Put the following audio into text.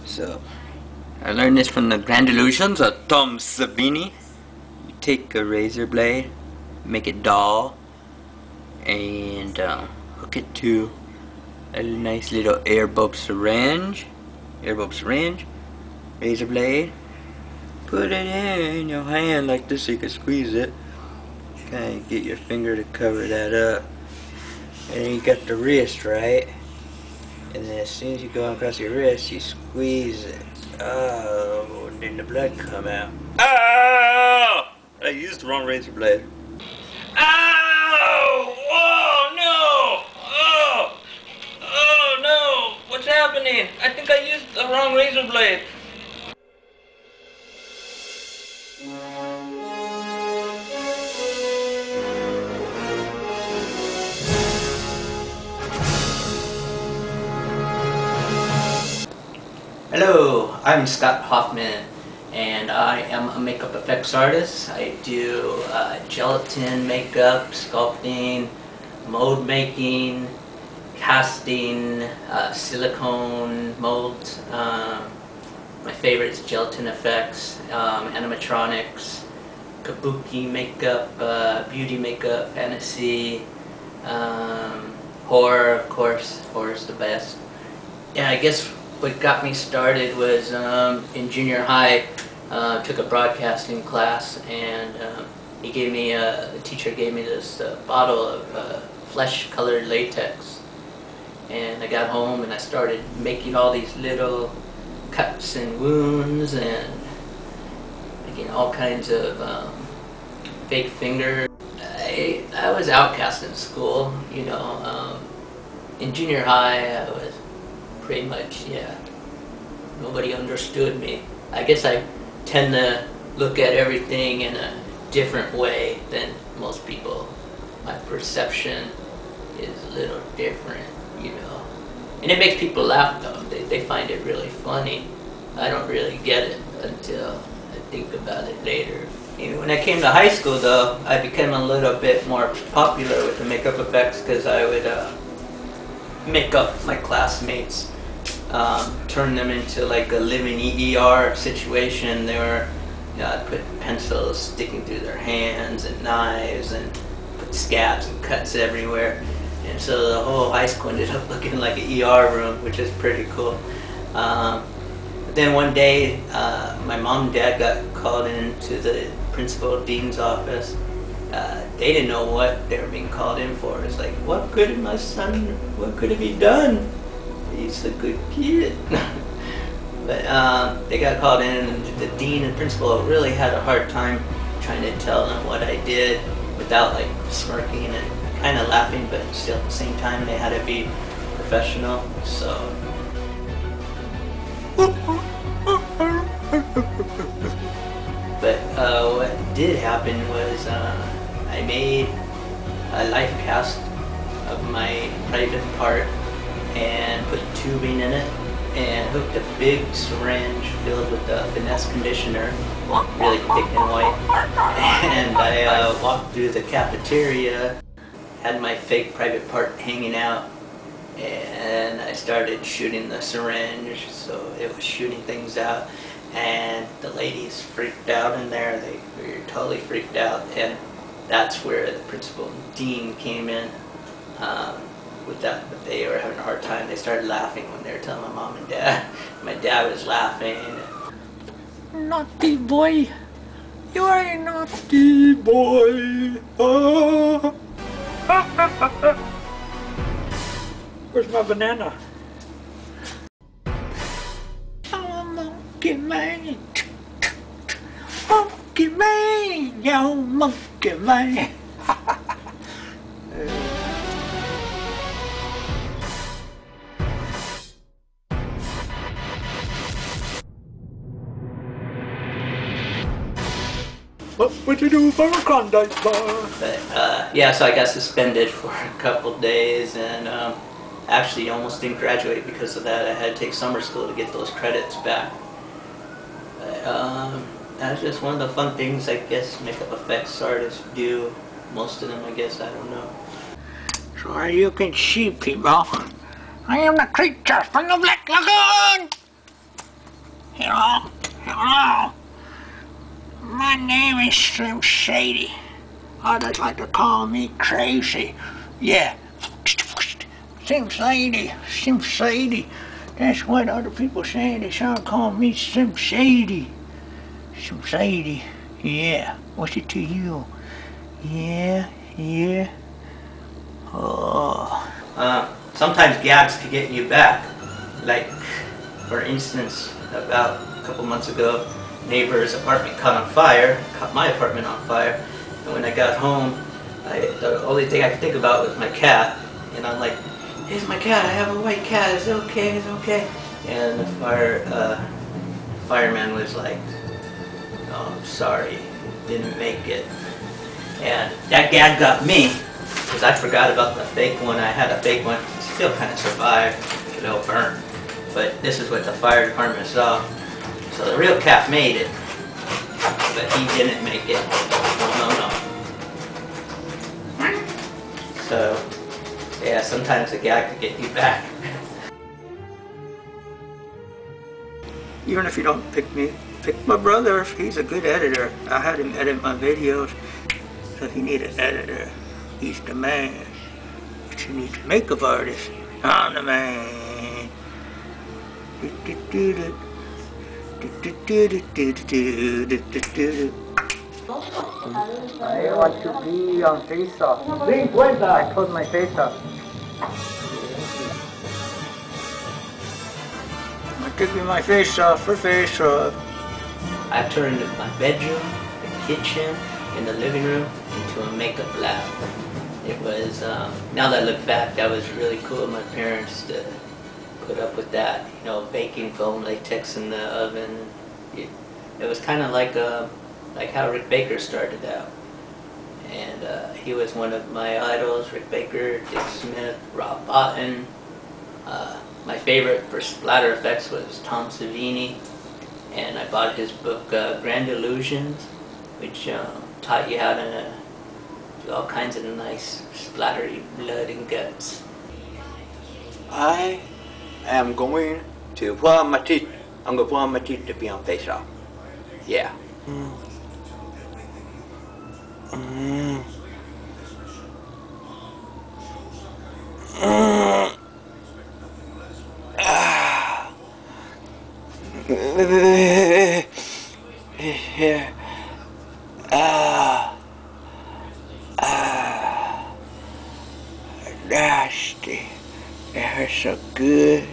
So I learned this from the Grand Illusions of Tom Savini. You take a razor blade, make it dull, and hook it to a nice little air bump syringe, razor blade. Put it in your hand like this so you can squeeze it. Kind of get your finger to cover that up. And then you got the wrist, right? And then as soon as you go across your wrist, you squeeze it. Oh, and then the blood come out. Oh! I used the wrong razor blade. Ow! Oh no! Oh! Oh no! What's happening? I think I used the wrong razor blade. Hello, I'm Scott Hoffman, and I am a makeup effects artist. I do gelatin makeup, sculpting, mold making, casting, silicone molds. My favorite is gelatin effects, animatronics, kabuki makeup, beauty makeup, fantasy, horror, of course. Horror is the best. Yeah, I guess what got me started was in junior high. Took a broadcasting class, and the teacher gave me this bottle of flesh-colored latex, and I got home and I started making all these little cuts and wounds and making all kinds of fake fingers. I was outcast in school, you know. In junior high, I was pretty much, yeah, nobody understood me. I guess I tend to look at everything in a different way than most people. My perception is a little different, you know. And it makes people laugh though. They find it really funny. I don't really get it until I think about it later. When I came to high school though, I became a little bit more popular with the makeup effects because I would make up my classmates. Turn them into like a living ER situation. They were, you know, I'd put pencils sticking through their hands and knives and put scabs and cuts everywhere. And so the whole high school ended up looking like an ER room, which is pretty cool. But then one day, my mom and dad got called into the principal dean's office. They didn't know what they were being called in for. It's like, what could have he done? He's a good kid. But they got called in, and the dean and principal really had a hard time trying to tell them what I did without like smirking and kind of laughing, but still at the same time they had to be professional. So but what did happen was I made a life cast of my private part and put tubing in it and hooked a big syringe filled with the finesse conditioner, really thick and white. And I walked through the cafeteria, had my fake private part hanging out, and I started shooting the syringe, so it was shooting things out. And the ladies freaked out in there. They were totally freaked out, and that's where the principal and dean came in with that. But they were having a hard time. They started laughing when they were telling my mom and dad. My dad was laughing. Naughty boy, you are a naughty boy. Oh. Where's my banana? Oh, monkey man. Monkey man, yo, monkey man. What would you do for a Klondike bar? But yeah, so I got suspended for a couple days, and actually almost didn't graduate because of that. I had to take summer school to get those credits back. But that was just one of the fun things I guess makeup effects artists do. Most of them, I guess, I don't know. So you can see, people, I am the creature from the Black Lagoon! Hello? Hello? My name is Slim Shady. Others like to call me Crazy. Yeah. Slim Shady. Slim Shady. That's what other people say. They start calling me Slim Shady. Slim Shady. Yeah. What's it to you? Yeah. Yeah. Oh. Sometimes gags can get you back. Like, for instance, about a couple months ago, neighbor's apartment caught on fire, caught my apartment on fire, and when I got home, the only thing I could think about was my cat, and I'm like, here's my cat, I have a white cat, it's okay, it's okay. And the fireman was like, oh, I'm sorry, didn't make it. And that gag got me, because I forgot about the fake one. I had a fake one, still kind of survived, a little burnt. But this is what the fire department saw. So the real cat made it, but he didn't make it. No. So, yeah, sometimes a gag could get you back. Even if you don't pick me, pick my brother. He's a good editor. I had him edit my videos. So if you need an editor, he's the man. But you need a makeup artist, I'm the man. I want to be on Face Off. I told my Face Off. I'm taking my face off for Face Off. I turned my bedroom, the kitchen, and the living room into a makeup lab. It was, now that I look back, that was really cool of my parents to put up with that, you know, baking foam, latex in the oven. It was kind of like how Rick Baker started out. And he was one of my idols, Rick Baker, Dick Smith, Rob Bottin. My favorite for splatter effects was Tom Savini. And I bought his book, Grand Illusions, which taught you how to do all kinds of nice splattery blood and guts. I am going to pull out my teeth. I'm going to pull out my teeth to be on Face Off. Yeah. Nasty. That hurts so good.